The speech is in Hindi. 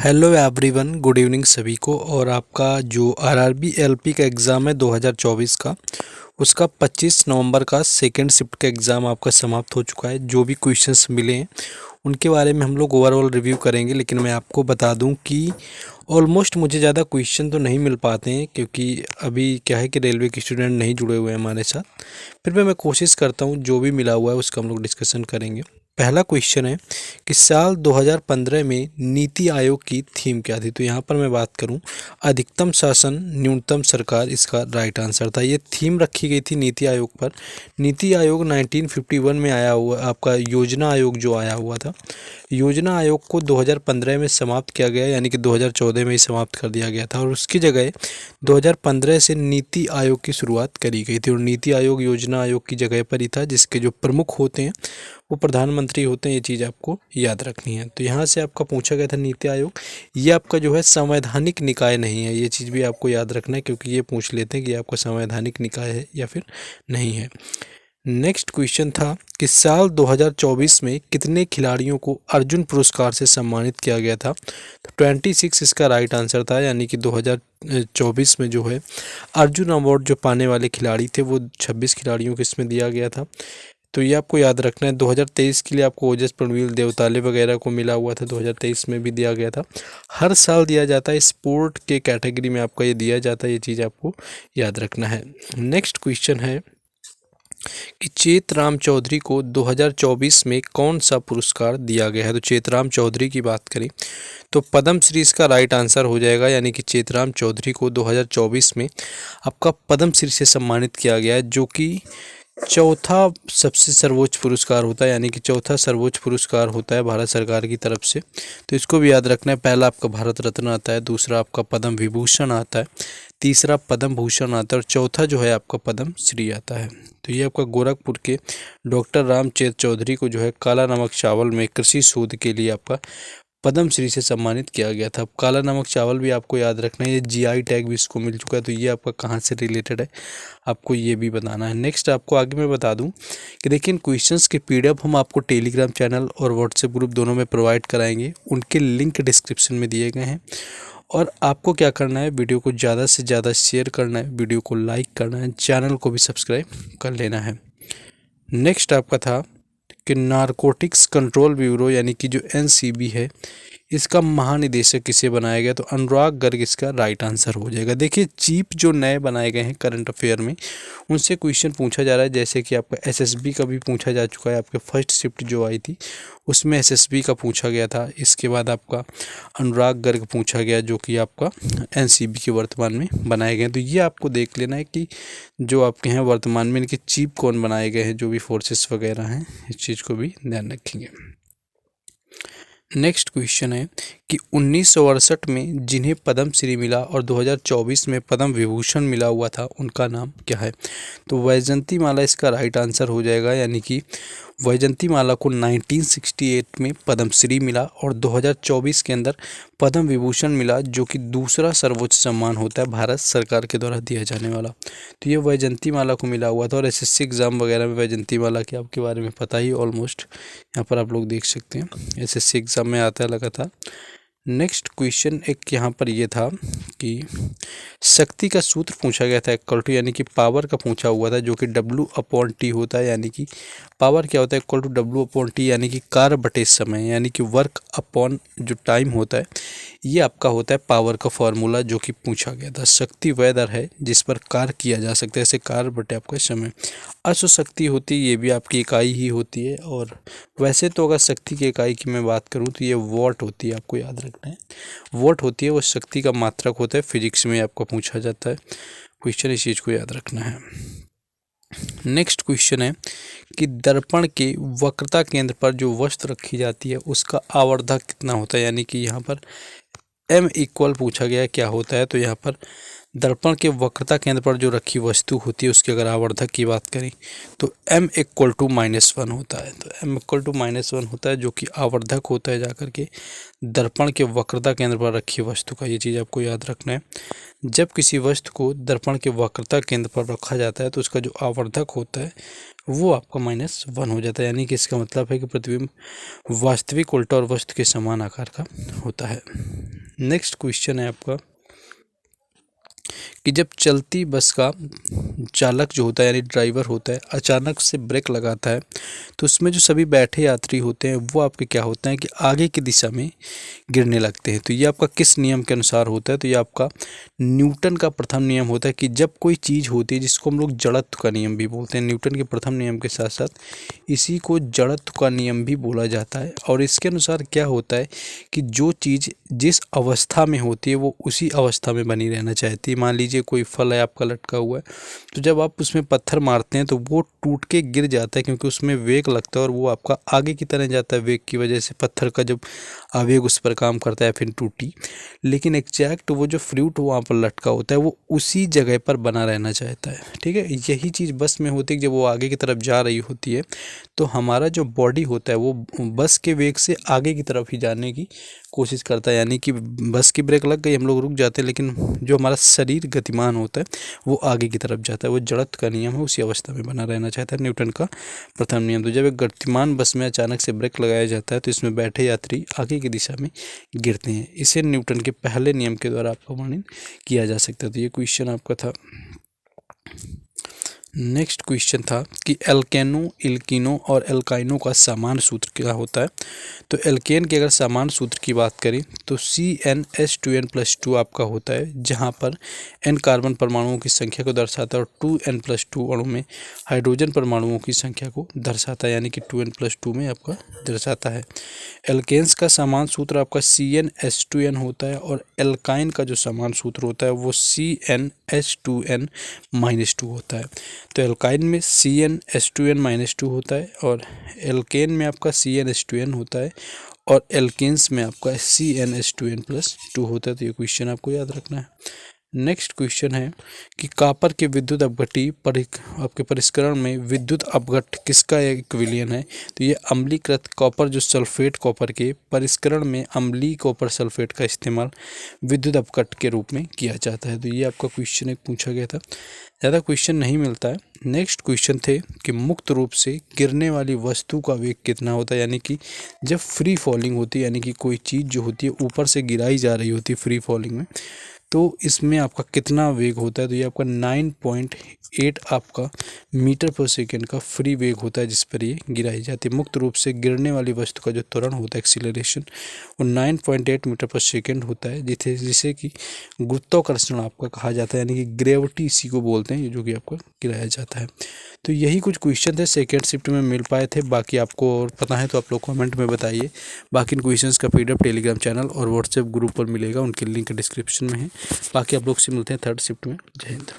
हेलो एवरीवन, गुड इवनिंग सभी को। और आपका जो आरआरबी एलपी का एग्ज़ाम है 2024 का, उसका 25 नवंबर का सेकंड शिफ्ट का एग्ज़ाम आपका समाप्त हो चुका है। जो भी क्वेश्चंस मिले हैं उनके बारे में हम लोग ओवरऑल रिव्यू करेंगे, लेकिन मैं आपको बता दूं कि ऑलमोस्ट मुझे ज़्यादा क्वेश्चन तो नहीं मिल पाते हैं, क्योंकि अभी क्या है कि रेलवे के स्टूडेंट नहीं जुड़े हुए हैं हमारे साथ। फिर भी मैं कोशिश करता हूँ, जो भी मिला हुआ है उसका हम लोग डिस्कशन करेंगे। पहला क्वेश्चन है कि साल 2015 में नीति आयोग की थीम क्या थी। तो यहाँ पर मैं बात करूँ, अधिकतम शासन न्यूनतम सरकार, इसका राइट आंसर था। ये थीम रखी गई थी नीति आयोग पर। नीति आयोग 1951 में आया हुआ, आपका योजना आयोग जो आया हुआ था, योजना आयोग को 2015 में समाप्त किया गया, यानी कि 2014 में ही समाप्त कर दिया गया था, और उसकी जगह 2015 से नीति आयोग की शुरुआत करी गई थी। और नीति आयोग योजना आयोग की जगह पर ही था, जिसके जो प्रमुख होते हैं वो प्रधानमंत्री होते हैं। ये चीज़ आपको याद रखनी है। तो यहाँ से आपका पूछा गया था नीति आयोग, ये आपका जो है संवैधानिक निकाय नहीं है। ये चीज़ भी आपको याद रखना है, क्योंकि ये पूछ लेते हैं कि आपका संवैधानिक निकाय है या फिर नहीं है। नेक्स्ट क्वेश्चन था कि साल 2024 में कितने खिलाड़ियों को अर्जुन पुरस्कार से सम्मानित किया गया था। तो 26 इसका राइट आंसर था, यानी कि 2024 में जो है अर्जुन अवार्ड जो पाने वाले खिलाड़ी थे वो 26 खिलाड़ियों को इसमें दिया गया था। तो ये आपको याद रखना है। 2023 के लिए आपको ओजस प्रणवील देवताले वगैरह को मिला हुआ था, 2023 में भी दिया गया था। हर साल दिया जाता है, स्पोर्ट के कैटेगरी में आपका ये दिया जाता है। ये चीज़ आपको याद रखना है। नेक्स्ट क्वेश्चन है कि चेतराम चौधरी को 2024 में कौन सा पुरस्कार दिया गया है। तो चेतराम चौधरी की बात करें तो पद्म श्री इसका राइट आंसर हो जाएगा, यानी कि चेतराम चौधरी को 2024 में आपका पद्म श्री से सम्मानित किया गया है, जो कि चौथा सबसे सर्वोच्च पुरस्कार होता है, यानी कि चौथा सर्वोच्च पुरस्कार होता है भारत सरकार की तरफ से। तो इसको भी याद रखना है। पहला आपका भारत रत्न आता है, दूसरा आपका पद्म विभूषण आता है, तीसरा पद्म भूषण आता है, और चौथा जो है आपका पद्म श्री आता है। तो ये आपका गोरखपुर के डॉक्टर रामचेत चौधरी को जो है काला नमक चावल में कृषि शोध के लिए आपका पद्म श्री से सम्मानित किया गया था। काला नमक चावल भी आपको याद रखना है, ये जीआई टैग भी इसको मिल चुका है। तो ये आपका कहाँ से रिलेटेड है, आपको ये भी बताना है। नेक्स्ट आपको आगे मैं बता दूं कि देखिए, इन क्वेश्चंस के पीडीएफ हम आपको टेलीग्राम चैनल और व्हाट्सएप ग्रुप दोनों में प्रोवाइड कराएंगे। उनके लिंक डिस्क्रिप्शन में दिए गए हैं। और आपको क्या करना है, वीडियो को ज़्यादा से ज़्यादा शेयर करना है, वीडियो को लाइक करना है, चैनल को भी सब्सक्राइब कर लेना है। नेक्स्ट आपका था कि नारकोटिक्स कंट्रोल ब्यूरो, यानी कि जो एनसीबी है, इसका महानिदेशक किसे बनाया गया। तो अनुराग गर्ग इसका राइट आंसर हो जाएगा। देखिए, चीफ जो नए बनाए गए हैं करंट अफेयर में, उनसे क्वेश्चन पूछा जा रहा है। जैसे कि आपका एसएसबी का भी पूछा जा चुका है, आपके फर्स्ट शिफ्ट जो आई थी उसमें एसएसबी का पूछा गया था। इसके बाद आपका अनुराग गर्ग पूछा गया, जो कि आपका एनसीबी के वर्तमान में बनाए गए हैं। तो ये आपको देख लेना है कि जो आपके हैं वर्तमान में इनके चीफ कौन बनाए गए हैं, जो भी फोर्सेस वगैरह हैं, इस चीज़ को भी ध्यान रखेंगे। नेक्स्ट क्वेश्चन है कि 1968 में जिन्हें पद्म श्री मिला और 2024 में पद्म विभूषण मिला हुआ था, उनका नाम क्या है। तो वैजंती माला इसका राइट आंसर हो जाएगा, यानी कि वैजंती माला को 1968 में पद्म श्री मिला और 2024 के अंदर पद्म विभूषण मिला, जो कि दूसरा सर्वोच्च सम्मान होता है भारत सरकार के द्वारा दिया जाने वाला। तो ये वैजंती माला को मिला हुआ था। और एसएससी एग्ज़ाम वगैरह में वैजंती माला के आपके बारे में पता ही ऑलमोस्ट, यहाँ पर आप लोग देख सकते हैं एसएससी एग्ज़ाम में आता लगा था। नेक्स्ट क्वेश्चन एक यहाँ पर ये था कि शक्ति का सूत्र पूछा गया था, इक्वल टू, यानी कि पावर का पूछा हुआ था, जो कि W/T होता है। यानी कि पावर क्या होता है, इक्वल टू W/T, यानी कि कार्य बटे समय, यानी कि वर्क अपॉन जो टाइम होता है, ये आपका होता है पावर का फॉर्मूला, जो कि पूछा गया था। शक्ति वह दर है जिस पर कार्य किया जा सकता है, ऐसे कार्य बटे आपका समय। अश्व शक्ति होती है, ये भी आपकी इकाई ही होती है। और वैसे तो अगर शक्ति की इकाई की मैं बात करूँ तो ये वॉट होती है, आपको याद रखना है। वॉट होती है, वो शक्ति का मात्रक होता है, फिजिक्स में आपको पूछा जाता है क्वेश्चन, इस चीज़ को याद रखना है। नेक्स्ट क्वेश्चन है कि दर्पण के वक्रता केंद्र पर जो वस्तु रखी जाती है उसका आवर्धक कितना होता है, यानी कि यहाँ पर M= पूछा गया है, क्या होता है। तो यहाँ पर दर्पण के वक्रता केंद्र पर जो रखी वस्तु होती है उसके अगर आवर्धक की बात करें तो M=-1 होता है। तो M=-1 होता है, जो कि आवर्धक होता है जाकर के दर्पण के वक्रता केंद्र पर रखी वस्तु का। ये चीज़ आपको याद रखना है। जब किसी वस्तु को दर्पण के वक्रता केंद्र पर रखा जाता है तो उसका जो आवर्धक होता है वो आपका -1 हो जाता है, यानी कि इसका मतलब है कि प्रतिबिंब वास्तविक उल्टा और वस्तु के समान आकार का होता है। नेक्स्ट क्वेश्चन है आपका कि जब चलती बस का चालक जो होता है यानी ड्राइवर होता है अचानक से ब्रेक लगाता है तो उसमें जो सभी बैठे यात्री होते हैं वो आपके क्या होते हैं कि आगे की दिशा में गिरने लगते हैं। तो ये आपका किस नियम के अनुसार होता है? तो ये आपका न्यूटन का प्रथम नियम होता है कि जब कोई चीज़ होती है जिसको हम लोग जड़त्व का नियम भी बोलते हैं, न्यूटन के प्रथम नियम के साथ साथ इसी को जड़त्व का नियम भी बोला जाता है। और इसके अनुसार क्या होता है कि जो चीज़ जिस अवस्था में होती है वो उसी अवस्था में बनी रहना चाहती है। मान लीजिए कोई फल है आपका लटका हुआ है, तो जब आप उसमें पत्थर मारते हैं तो वो टूट के गिर जाता है क्योंकि उसमें वेग लगता है और वो आपका आगे की तरह जाता है। वेग की वजह से पत्थर का जब आवेग उस पर काम करता है फिर टूटी, लेकिन एग्जैक्ट वो जो फ्रूट वहाँ पर लटका होता है वो उसी जगह पर बना रहना चाहता है। ठीक है, यही चीज़ बस में होती है कि जब वो आगे की तरफ जा रही होती है तो हमारा जो बॉडी होता है वो बस के वेग से आगे की तरफ ही जाने की कोशिश करता है। यानी कि बस की ब्रेक लग गई, हम लोग रुक जाते हैं, लेकिन जो हमारा शरीर गतिमान होता है वो आगे की तरफ जाता है। वो जड़त्व का नियम है, उसी अवस्था में बना रहना चाहता है, न्यूटन का प्रथम नियम। तो जब एक गतिमान बस में अचानक से ब्रेक लगाया जाता है तो इसमें बैठे यात्री आगे की दिशा में गिरते हैं। इसे न्यूटन के पहले नियम के द्वारा आपका वर्णन किया जा सकता है। तो ये क्वेश्चन आपका था। नेक्स्ट क्वेश्चन था कि एल्केनो, एल्कीनो और एल्काइनो का सामान्य सूत्र क्या होता है? तो एल्केन के अगर सामान्य सूत्र की बात करें तो CnH2n+2 आपका होता है, जहां पर n कार्बन परमाणुओं की संख्या को दर्शाता है और 2n+2 अणु में हाइड्रोजन परमाणुओं की संख्या को दर्शाता है, यानी कि 2n+2 में आपका दर्शाता है। एल्केन्स का सामान्य सूत्र आपका CnH2n होता है और एल्काइन का जो सामान्य सूत्र होता है वो CnH2n-2 होता है। तो एल्काइन में CnH2n-2 होता है और एल्केन में आपका CnH2n होता है और एल्केन्स में आपका CnH2n+2 होता है। तो ये क्वेश्चन आपको याद रखना है। नेक्स्ट क्वेश्चन है कि कॉपर के विद्युत अपघट्टी आपके परिष्करण में विद्युत अपघट्ट किसका एक विलयन है? तो ये अम्लीकृत कॉपर जो सल्फेट कॉपर के परिष्करण में अम्लीय कॉपर सल्फेट का इस्तेमाल विद्युत अपघट्ट के रूप में किया जाता है। तो ये आपका क्वेश्चन एक पूछा गया था, ज़्यादा क्वेश्चन नहीं मिलता है। नेक्स्ट क्वेश्चन थे कि मुक्त रूप से गिरने वाली वस्तु का वेग कितना होता है? यानी कि जब फ्री फॉलिंग होती है, यानी कि कोई चीज़ जो होती है ऊपर से गिराई जा रही होती है फ्री फॉलिंग में, तो इसमें आपका कितना वेग होता है? तो ये आपका 9.8 आपका मीटर पर सेकेंड का फ्री वेग होता है जिस पर ये गिराई जाती है। मुक्त रूप से गिरने वाली वस्तु का जो त्वरण होता है एक्सीलरेशन वो 9.8 मीटर पर सेकेंड होता है, जिसे कि गुरुत्वाकर्षण आपका कहा जाता है, यानी कि ग्रेविटी इसी को बोलते हैं, जो कि आपका गिराया जाता है। तो यही कुछ क्वेश्चन थे सेकेंड शिफ्ट में मिल पाए थे। बाकी आपको और पता है तो आप लोग कमेंट में बताइए। बाकी इन क्वेश्चंस का PDF टेलीग्राम चैनल और व्हाट्सएप ग्रुप पर मिलेगा, उनके लिंक डिस्क्रिप्शन में है। बाकी आप लोग से मिलते हैं थर्ड शिफ्ट में। जय हिंद।